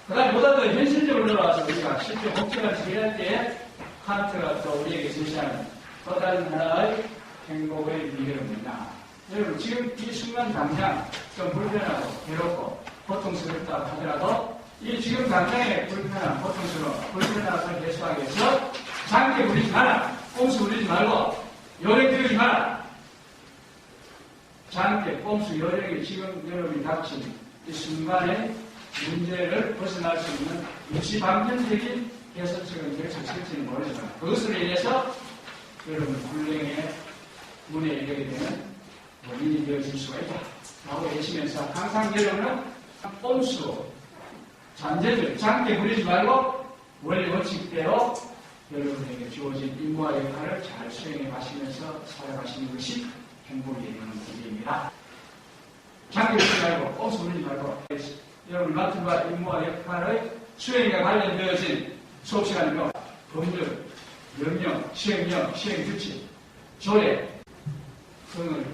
그 다음에 보다 더 현실적으로 들어와서 우리가 실제 목적을 지휘할 때에 칸트가 또 우리에게 제시하는 또 다른 하나의 행복의 비결은 뭐냐. 여러분, 지금 이 순간 당장 좀 불편하고 괴롭고 고통스럽다고 하더라도 이 지금 당장의 불편한, 고통스러운, 불편한 것을 해소하기 위해서 장기 부리지 마라. 꼼수 부리지 말고 요령 들이지 마라. 장기, 꼼수, 요령이 지금 여러분이 닥친 이 순간의 문제를 벗어날 수 있는 일시방면적인 개선책은 결정될지는 모르지만 그것으로 인해서 여러분 불행의 문에 이르게 되는 원인이 되어질 수가 있다 라고 외치면서 항상 여러분은 꼼수, 잔재들, 장기 부리지 말고 원리 원칙대로 여러분에게 주어진 임무와 역할을 잘 수행해 가시면서 살아가시는 것이 행복이 되는 길입니다. 장기 부리지 말고 꼼수 부리지 말고 여러분 맡은 바 임무와 역할의 수행에 관련되어진 수업시간이며 법률, 명령, 시행령, 시행규칙, 조례 등을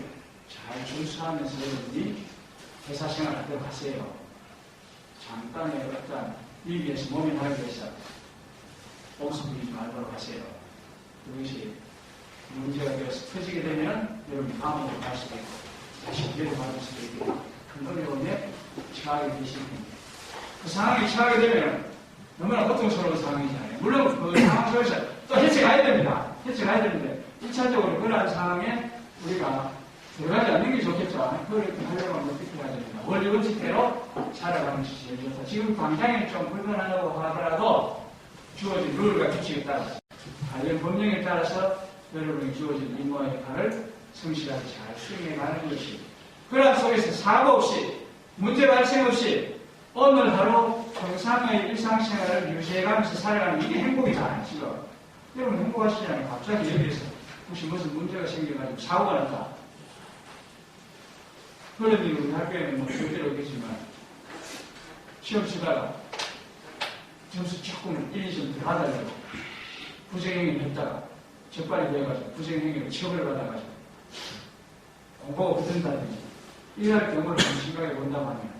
잘 준수하면서 여러분이 회사생활을 하도록 하세요. 잠깐의 어떤 위기에서 몸이 나기 위해서 꼼수 부리지 말도록 하세요. 그것이 문제가 되어서 터지게 되면 여러분이 감옥으로 갈 수도 있고 다시 기회를 받을 수도 있고 큰 어려움에 처하게 되십니다. 그 상황에 처하게 되면 너무나 고통스러운 상황이잖아요. 물론 그 상황 속에서 또 해체가야 됩니다. 해체가야 되는데 1차적으로 그러한 상황에 우리가 들어가지 않는 게 좋겠죠. 그걸 하려고 하면 어떻게 해야 됩니다. 원리 원칙대로 살아가는 것이 제일 좋다. 지금 당장에 좀 불편하다고 하더라도 주어진 룰과 규칙에 따라서 관련 법령에 따라서 여러분이 주어진 임무와 역할을 성실하게 잘 수행해가는 것이 그러한 속에서 사고 없이 문제 발생 없이 오늘 하루 평상의 일상생활을 유지해가면서 살아가는 이게 행복이잖아요. 지금 여러분 행복하시잖아요. 갑자기 여기에서 혹시 무슨 문제가 생겨가지고 사고가 났다. 그런 일이 우리 학교에는 뭐 절대로 없겠지만 시험 치다가 점수 조금 1, 2점 더 받아가지고 부정행위를 했다가 적발이 되어가지고 부정행위로 처벌을 받아가지고 공부가 붙는다든지 이럴 경우를 심각하게 본다고 하면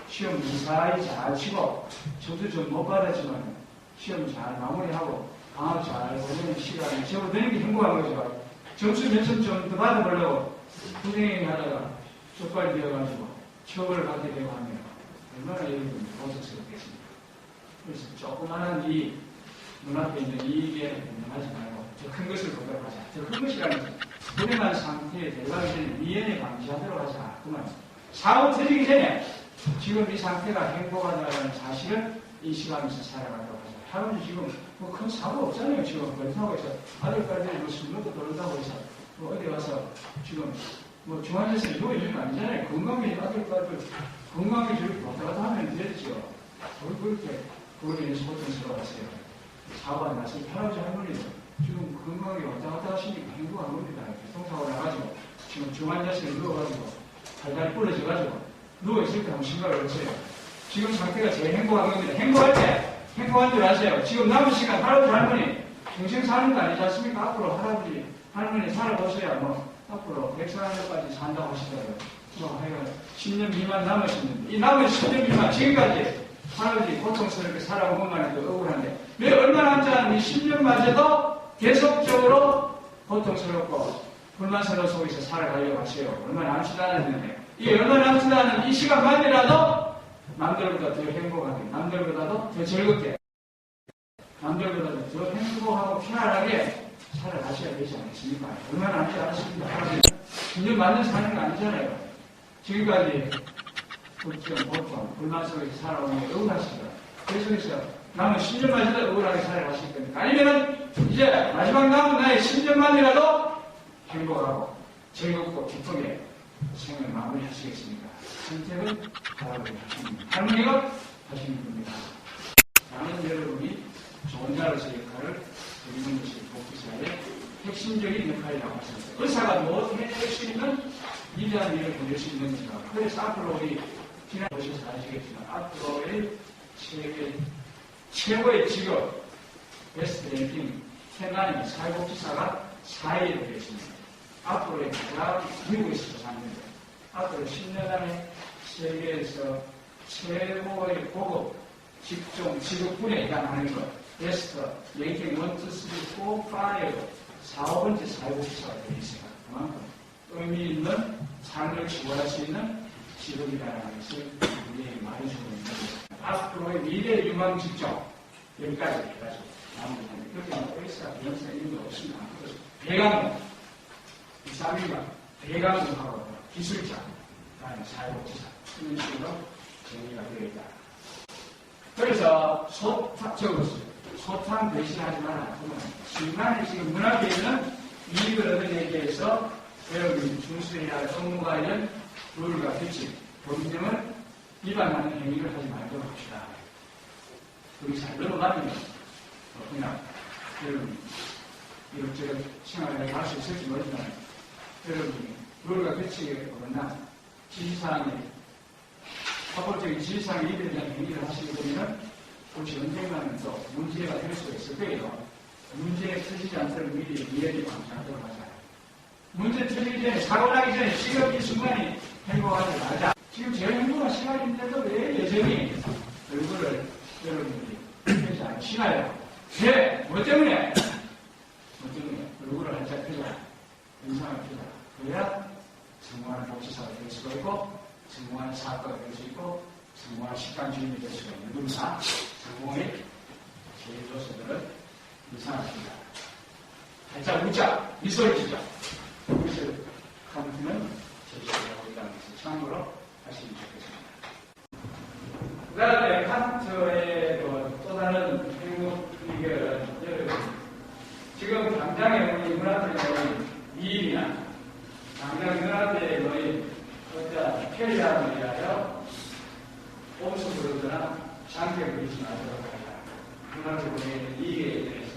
시험 무사히 잘 치고 점수 좀 못 받았지만 시험 잘 마무리하고 방학 잘 보내는 시간에 접어드는 게 행복한 거죠. 점수 몇 점 좀 더 받아보려고 부정행위 하다가 적발이 되어가지고 처벌을 받게 되고 하면 얼마나 여러분 고생스럽겠습니까? 그래서 조그마한 이 눈앞에 있는 이익에 변명하지 말고 더 큰 것을 보도록 하자. 더 큰 것이라는 불행한 상태에 들어가기 전에 미연에 방지하도록 하자. 그만 사고 터지기 전에 지금 이 상태가 행복하다는 사실을 인식하면서 살아가도록 하자. 할아버지 지금 뭐 큰 사고 없잖아요. 지금 그렇다고 해서 아들까지 뭐 술 먹고 돌린다고 해서 뭐 어디 가서 지금 뭐 중환자실에 누워 있는 거 아니잖아요. 건강히 아들까지 건강히 저렇게 왔다 갔다 하면 되죠. 뭘 그렇게 그걸로 인해서 고통스러워하세요. 사고가 났을 때 할아버지 할머니도 지금 건강하게 왔다 갔다 하시니까 행복한 겁니다. 교통사고 나가지고 지금 중환자실에 누워가지고 달달이 부러져가지고 누워있을 때 한번 생각을 해보세요. 지금 상태가 제일 행복한 겁니다. 행복할 때 행복한 줄 아세요. 지금 남은 시간 할아버지 할머니 평생 사는 거 아니지 않습니까? 앞으로 할아버지 할머니 살아보셔야 뭐 앞으로 140년까지 산다고 하시더라고요. 뭐 하여간 10년 미만 남으시는데 이 남은 10년 미만 지금까지 할아버지 고통스럽게 살아온 것만 해도 억울한데 왜 얼마 남지 않은 이 10년마저도 계속적으로 고통스럽고 불만스러운 속에서 살아가려고 하세요. 얼마 남지도 않았는데 이 얼마 남지도 않은 이 시간만이라도 남들보다 더 행복하게 남들보다도 더 즐겁게 남들보다도 더 행복하고 편안하게 살아가셔야 되지 않겠습니까? 얼마 남지 않았습니다. 10년 만년 사는 거 아니잖아요. 지금까지 보통 불만 속에서 살아오는 게 억울하시죠. 그래서 남은 10년만이라도 억울하게 살아가실 겁니다. 아니면은 이제 마지막 남은 나의 10년만이라도 행복하고 즐겁고 기쁘게 생을 마무리하시겠습니까? 선택은 할아버지가 하십니다. 할머니가 하시는 겁니다. 나는 여러분이 좋은 자로서 역할을 드리는 것이 복지사의 핵심적인 역할이라고 하셨습니다. 의사가 무엇에 핵심 있는 위대한 일을 보낼 수 있는지가. 그래서 앞으로 우리 지난 보셔서 아시겠지만 앞으로의 세계 최고의 직업 베스트 랭킹 10안의 사회복지사가 4위로 되었습니다. 앞으로의 가장 미국에서도 사는데 앞으로 10년 안에 세계에서 최고의 고급 직종, 직업군에 해당하는 것, 베스트, 랭킹 1, 2, 3, 4, 5, 4번째 사회복지사가 되어 있습니다. 그만큼 의미 있는 삶을 추구할 수 있는 직업이라는 것을 우리에게 말해주고 있는 거죠. 앞으로의 미래 유망 직종, 여기까지 해가지고 마무리합니다. 그렇게 베이스가 변호사 있는 거 없습니다. 그래서 배강문, 이 3위가 배강문하고 기술자, 그다음에 사회복지사, 이런 식으로 정리가 되어 있다. 그래서 소탕 대신하지 마라. 중간에 지금 문화계에는 이익을 얻는 얘기에서 여러분 중수이나 업무와 관련 룰과 규칙, 법령을 위반하는 행위를 하지 말도록 합시다. 우리 잘 넘어가면 그냥 여러분 이것저것 생활에 할 수 있을지 모르지만 여러분이 룰과 규칙에 어긋나 지시사항에 합법적인 지시사항에 이들에 행위를 하시게 되면 혹시 언젠가는 또 문제가 될 수가 있을 거예요. 문제에 터지지 않도록 미리 미연히 방지하도록 하자. 문제 터지기 전에, 사고 나기 전에 지금 이 순간이 행복하지 말자. 지금 제일 행복한 시간인데도 왜 여전히 얼굴을 여러분들이 펴지 않으시나요? 왜? 뭐 때문에? 얼굴을 한짝 펴자. 인상을 펴자. 그래야 성공하는 복지사가 될 수가 있고, 성공하는 사업가가 될 수 있고, 성공한 식당 주인이 될 수가 있는 분사, 성공의 제일조서들을 이상합니다. 살짝 웃자, 미소를 짓자. 이것을 카운트는 제시하고 있다는 것을 참고로 하시면 좋겠습니다. 그 다음에 칸트의 또 다른 행복 비결은 여러분, 지금 당장에 우리 문화재의 미인이나 당장 문화재의 어떤 편리함을 위하여 꼼수 부르거나 장벽 부리지 말도록 합니다. 문화재의 이익에 대해서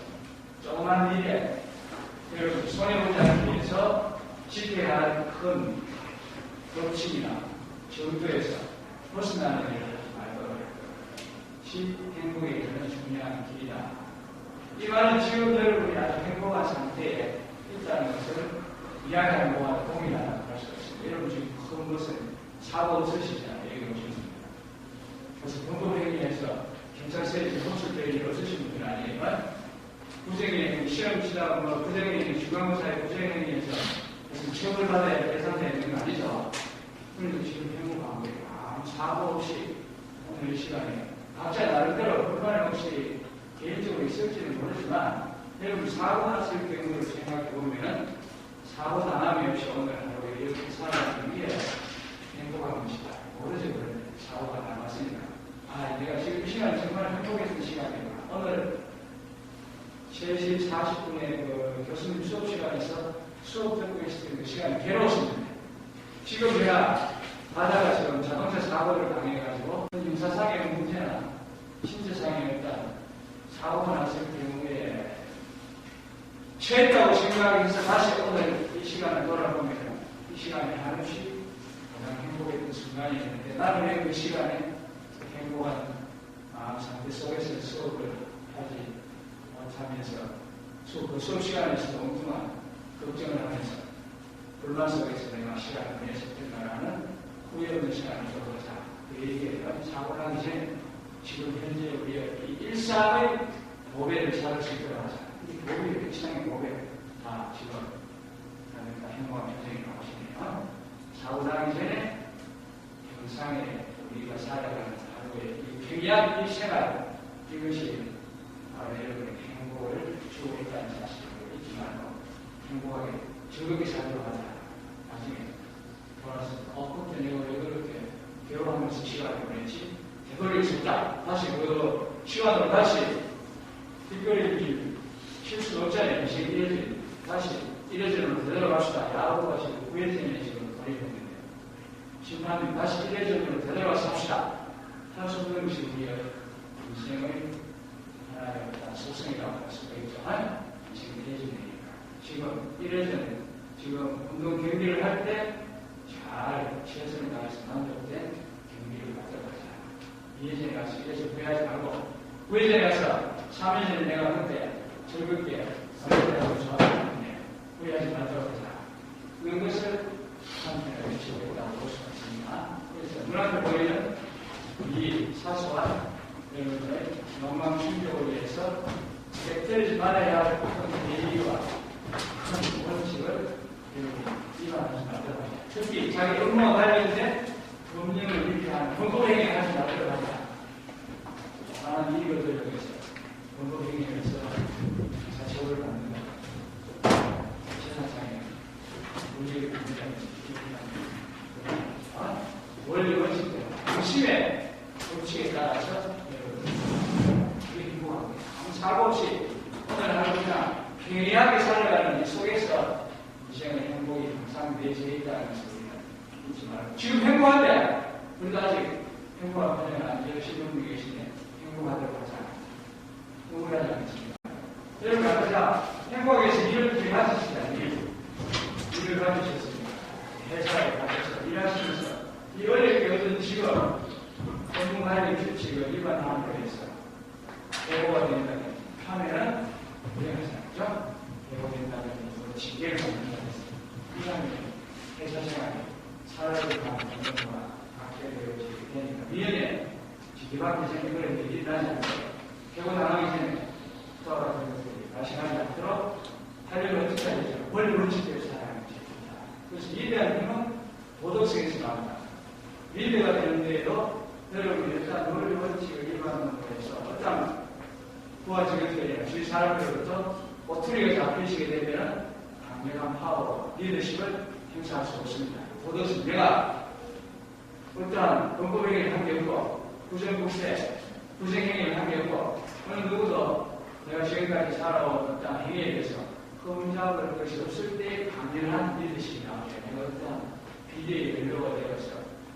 조그만 일에 여러분 손해보지 않기 위해서 지켜야 할 큰 법칙이나 정도에서 벗어나는 일을 하지 말도록 합니다. 행복에 가장 중요한 길이다. 이 말은 지금 여러분이 아주 행복한 상태에 있다는 것을 이야기하는 것과 동일하다고 할 수가 있습니다. 여러분 지금 큰 것은 사고 없으시잖아요. 여기 오셨습니다. 그래서 공부행위에서 경찰서에 호출될 일 없으신 분들은 아니지만 부정행위, 시험 치다가 부정행위, 중간고사의 부정행위에서 무슨 처벌받아야 대상자가 있는 거 아니죠? 그런데 지금 행복한 거예요. 아무 사고 없이 오늘 이 시간에 각자 나름대로 불만 없이 개인적으로 있을지는 모르지만 여러분 사고 났을 경우를 생각해 보면 사고 당함이 없이 오늘 하루에 이렇게 살아가는 게 행복한 것이다. 모르죠. 그런데 사고가 남았으니까 내가 지금 이 시간이 정말 행복했던 시간이구나. 오늘 3시 40분에 그 교수님 수업 시간에서 수업 듣고 있을 때 그 시간이 괴로웠습니다. 지금 제가 가다가 지금 자동차 사고를 당해가지고 인사상의 문제나 신체상의 어떤 사고가 났을 경우에 취했다고 생각해서 다시 오늘 이 시간을 돌아보면 이 시간이 한없이 가장 행복했던 순간이었는데 나는 왜 그 시간에 행복한 마음 상태 속에서 수업을 하지 못하면서 그 수업 시간에서도 엉뚱한 걱정을 하면서 불만 속에서 내가 시간을 보냈었던가라는 후회 없는 시간을 줘보자. 그 얘기가 사고 나기 전에 지금 현재 우리의 이 일상의 보배를 찾을 수 있도록 하자. 이 보배, 일상의 보배 다 지금 그러니까 행복한 표정이라고 하시네요. 사고 나기 전에 현상에 우리가 살아가는 하루의 이 평이한 이 생활, 이것이 바로 여러분의 행복을 주고 있다는 사실을 잊지 말고 행복하게 즐겁게 살도록 하자. 나중에 돌아서 그때 내가 왜 그렇게 괴로워하면서 시간을 보냈지? 되돌릴 수 있다. 다시 그 시간으로 다시 특별히 실수 없잖아요. 지금 다시 이래저래로 되돌아갑시다. 야구가 지금 우회전에 지금 벌이고 있는데요. 심판님 다시 이래저래로 되돌아가서 합시다. 할 수 없는 것이 우리의 인생의 하나의 속성이라고 할 수가 있죠. 지금 이래저래니까. 지금 이래저래, 지금 운동 경기를 할 때 잘 최선을 다해서 만족된 경기를 갖도록 하자. 이래저래 가서 이래저래 후회하지 말고, 우회전에 가서 3일 전에 내가 그때 즐겁게 선택하고 좋았는데 후회하지 말도록 하자. 그런 것을 한편에 외치고 있다고 볼 수가 있습니다. 그래서 눈앞에 보이는 이 사소한 여러분의 영광 충족을 위해서 깨뜨리지 말아야 할 예의와 큰 원칙을 위반하지 말도록 하자. 특히 자기 업무와 관련된 법령을 위반하는 범법행위를 하지 말도록 하자. 많은 이익을 위해서 범법행위에서 자처를 받는다. 세상상에 문제를 분리하는 원리 원칙대로 중심의 원칙에 따라서 우리 행복합니다. 아무 사고 없이 오늘 하루 그냥 평이하게 살아가는 이 속에서 이 시간의 행복이 항상 내재해 있다는 것을 우리가 잊지 말고 지금 행복한데 우리도 아직 행복한 편을 안 지으시는 분이 계시네. 행복하도록 하자. 우울하지 않겠습니다. 여러분 아까 행복하게 해서 일을 가지시다. 일을 가지셨습니다. 회사에 가셔서 일하시면서 이 어렵게 얻은 직업, 업무관리 규칙을 위반함으로 해서 해고가 된다면 하면은 우리가 생각죠? 해고된다면 징계를 받는다고 했습니다. 이러면 회사 생활에 사회를 가는 경우가 갖게 되어지게 되니까 미연에 지키밖에 생각을 일이 나지 않도록 해고당하기 전에 떠나서 다시 하지 않도록 하려면 어떻게 해야 되죠? 원리 원칙대로 살아가는 것입니다. 그래서 위대한 힘은 도덕성에서 나온다. 위대가 되는 데에도 여러분이 일단 원리 원칙을 위반하는 거에서 어떤 부하직원들이나 주위 사람들로부터 꼬투리가 잡히시게 되면 강력한 파워, 리더십을 행사할 수 없습니다. 도덕성, 내가 어떠한 범법행위를 한 게 없고 부정국세, 부정행위를 한 게 없고 어느 누구도 내가 지금까지 살아온 어떤 행위에 대해서 흠잡을 것이 없을 때 강렬한 리더십이 나오게 내가 어떠한 비대의 연료가 되어서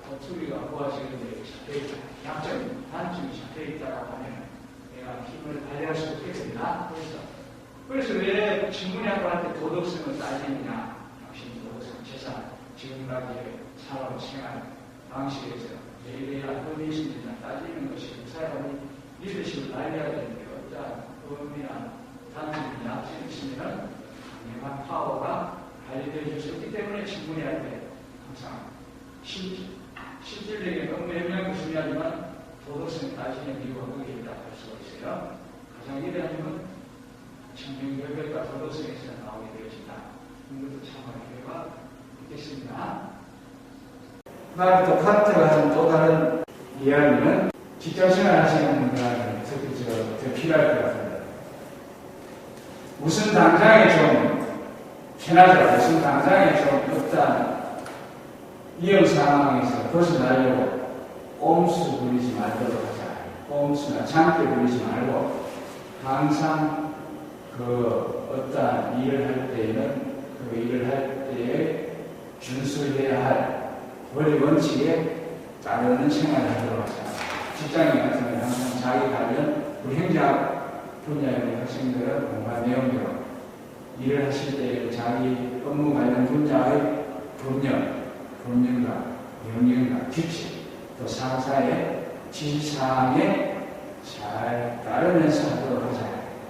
꼬투리가 부하직원들에게 잡혀있다. 약점, 단점이 잡혀있다라고 하면 내가 힘을 발휘할 수 없게 된다. 그래서 왜 친구냐한테 도덕성을 따지느냐? 당신 도덕성, 재산, 지금까지 살아온 생활 방식에서 예의대한 법이십니다. 따지는 것이 그 사람이 리더십을 발휘해야 되는데 어떠한 범이나 단점이나 약점이 있으면 강력한 파워가 발휘되어 수 있기 때문에 친구냐한테 항상 실질적인 명령도 중요하지만 도덕성을 따지는 이유가 거기에 있다고 할 수가 있어요. 가장 위대한 힘은 청명결백과 도덕성에서 나오게 되어진다. 이것도 참고할 필요가 있겠습니다. 그다음부터 파트가 하는 또 다른 이야기는 직장생활 하시는 분들한테 특히 더 필요할 것 같습니다. 무슨 당장에 좀 편하죠. 무슨 당장에 좀 어떠한 위험 상황에서 벗어나려고 꼼수 부리지 말도록 하자. 꼼수나 장대 부리지 말고 항상 그 어떠한 일을 할 때에는 그 일을 할 때에 준수해야 할 원리 원칙에 따르는 생활을 하도록 하자. 직장인 같은 경우는 항상 자기 관련 우리 행정 분야의 학생들은 공부한 내용대로 일을 하실 때 자기 업무 관련 분야의 법령과 명령과 규칙 또 상사의 지시사항에 잘 따르면서 하도록 하자.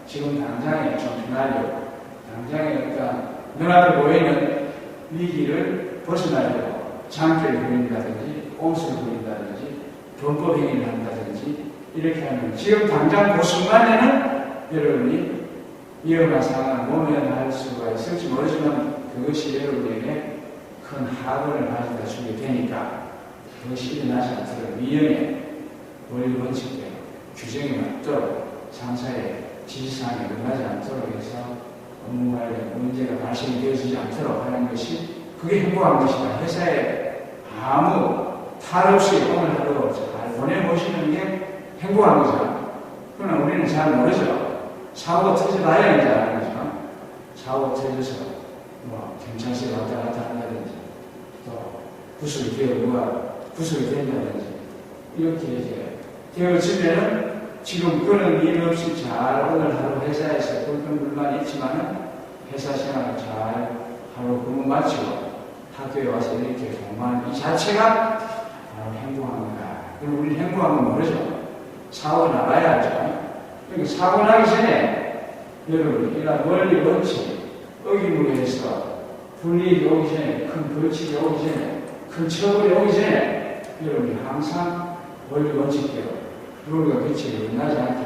지금 당장에 좀 편하려고 당장에 어떤 눈앞에 보이는 위기를 벗어나려고 장기를 부린다든지 꼼수를 부린다든지 범법행위를 한다든지 이렇게 하면 지금 당장 그 순간에는 여러분이 위험한 상황을 모면할 수가 있을지 모르지만 그것이 여러분에게 큰 하분을 가져다 주게 되니까 그것이 일어나지 않도록 위험에 원리 원칙대로 규정에 맞도록 상사의 지시사항에 응하지 않도록 해서 업무 관련 문제가 발생이 되어지지 않도록 하는 것이 그게 행복한 것이다. 회사에 아무 탈 없이 오늘 하루 잘 보내보시는 게 행복한 거죠. 그러나 우리는 잘 모르죠. 사고가 터져봐야 이제 아는 거죠. 사고가 터져서 경찰서에 왔다 갔다 한다든지 또 구속이 되어 누가 구속이 된다든지 이렇게 이제 되어지면은 지금 그런 일 없이 잘 오늘 하루 회사에서 불평불만이 있지만은 회사 생활을 잘 하루 근무 마치고 학교에 와서 이렇게 공부하는 이 자체가 바로 행복한 거다. 그럼 우리는 행복한 건 모르죠. 사고 나가야 하죠. 그러니까 사고 나기 전에 여러분 이런 원리 원칙 어기물에 해서 불이익이 오기 전에 큰 벌칙이 오기 전에 큰 처벌이 오기 전에 여러분이 항상 원리 원칙대로 룰과 규칙이 끝나지 않게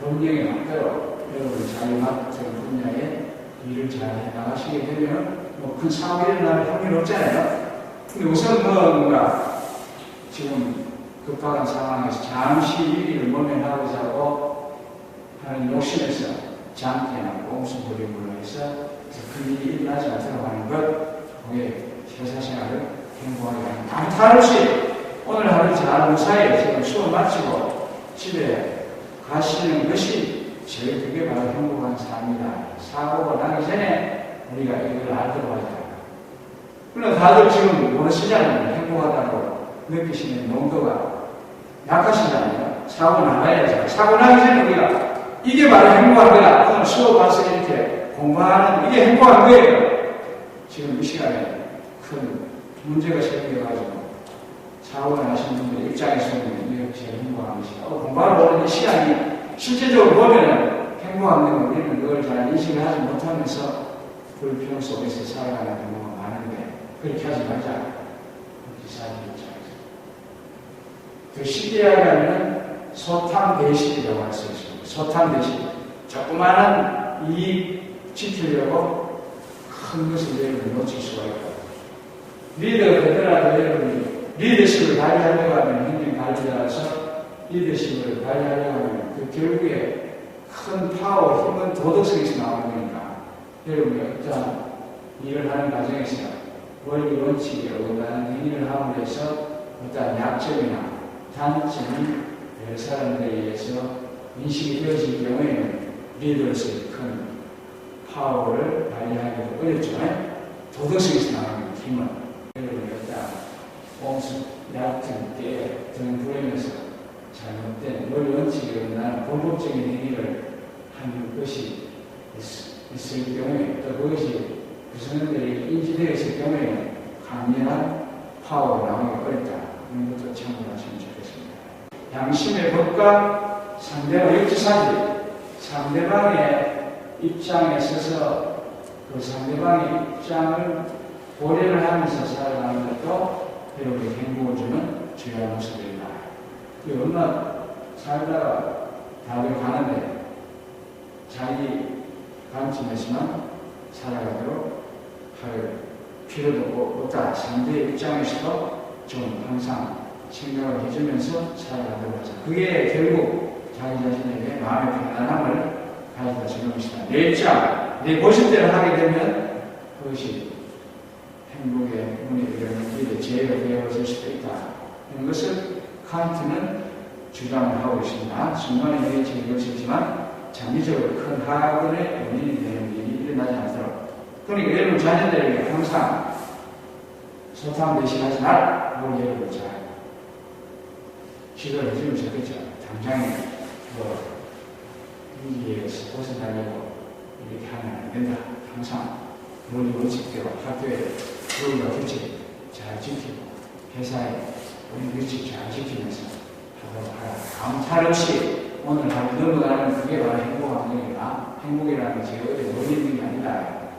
법령에 맞도록 여러분 자기 맡은 분야에 일을 잘 해나가시게 되면 뭐 큰 사업이 일어날 확률이 없잖아요. 근데 우선 뭔가 지금 급박한 상황에서 잠시 위기를 모면하고자 하고 하는 욕심에서 장기나 꼼수 부림으로 해서 큰 일이 일어나지 않도록 하는 것, 그게 회사 생활을 행복하게 하는 아무 탈 없이 오늘 하루 잘 무사히 지금 수업 마치고 집에 가시는 것이 제일 그게 바로 행복한 삶이다. 사고가 나기 전에 우리가 이걸 알도록 하자. 물론 다들 지금 모르시잖아요. 행복하다고 느끼시는 농도가 약하시잖아요. 사고 나가야죠. 사고 나기 전에 우리가 이게 바로 행복한 거야. 오늘 수업 가서 이렇게 공부하는 이게 행복한 거예요. 지금 이 시간에 큰 문제가 생겨가지고 사고가 나신 분들 입장에서는 이게 제일 행복한 것이다. 공부하러 오는 이 시간이 실제적으로 보면은 행복한 건 우리는 그걸 잘 인식을 하지 못하면서 불평 속에서 살아가는 경우가 많은데 그렇게 하지 말자. 사실 입장에서. 그 쉽게 하려면 소탕 대실이라고 할 수 있습니다. 소탕 대실. 조그마한 이익 지키려고 큰 것을 여러분이 놓칠 수가 있고 리더가 되더라도 여러분이 리더십을 발휘하려고 하면 행정 관리자라서 리더십을 발휘하려고 하면 그 결국에 큰 파워, 힘은 도덕성에서 나오는 거니까 여러분이 어떤 일을 하는 과정에서 원리 원칙에 어긋나는 행위를 함으로 해서 어떤 약점이나 단점이 여러 사람들에 의해서 인식이 되어질 경우에는 리더로서의 큰 파워를 발휘하기도 어렵죠. 도덕성에서 나오는 힘은 여러분이 어떤 꼼수, 얕은 때 등 부리면서 잘못된 원리 원칙에 어긋나는 범법적인 행위를 하는 것이 있을 경우에 또 그것이 구성원들이 인지되어 있을 경우에 강렬한 파워가 나오기 어렵다. 이런 것도 참고하시면 좋겠습니다. 양심의 법과 상대방 역지사지, 상대방의 입장에 서서 그 상대방의 입장을 고려를 하면서 살아가는 것도 여러분에게 행복을 주는 중요한 모습입니다. 얼마 살다가 다들 가는데 자기 관점에서만 살아가도록 할 필요도 없다. 상대의 입장에서도 좀 항상 생각을 해주면서 살아가도록 하자. 그게 결국 자기 자신에게 마음의 편안함을 가져다 주는 것이다. 내 입장, 내 모습대로 하게 되면 그것이 행복의 문이 열리는 길에 제외가 되어질 수도 있다. 이런 것을 칸트는 주장을 하고 있습니다. 순간에 이해지는 것이지만 장기적으로 큰 하근의 원인이 되는 일이 일어나지 않도록. 그러니까 여러분 자녀들에게 항상 소탕 대신하지 말라. 그걸 여러분 잘 지도를 해주면 좋겠죠. 당장에 위기에서 벗어나려고 이렇게 하면 안 된다. 항상 원리 원칙대로 학교에 룰과 규칙 잘 지키고 회사에 원리 규칙 잘 지키면서 하도록 하라. 아무 탈 없이 오늘 하루 넘어가는 그게 바로 행복한 거니까 행복이라는 게 제가 어디 멀리 있는 게 아니다.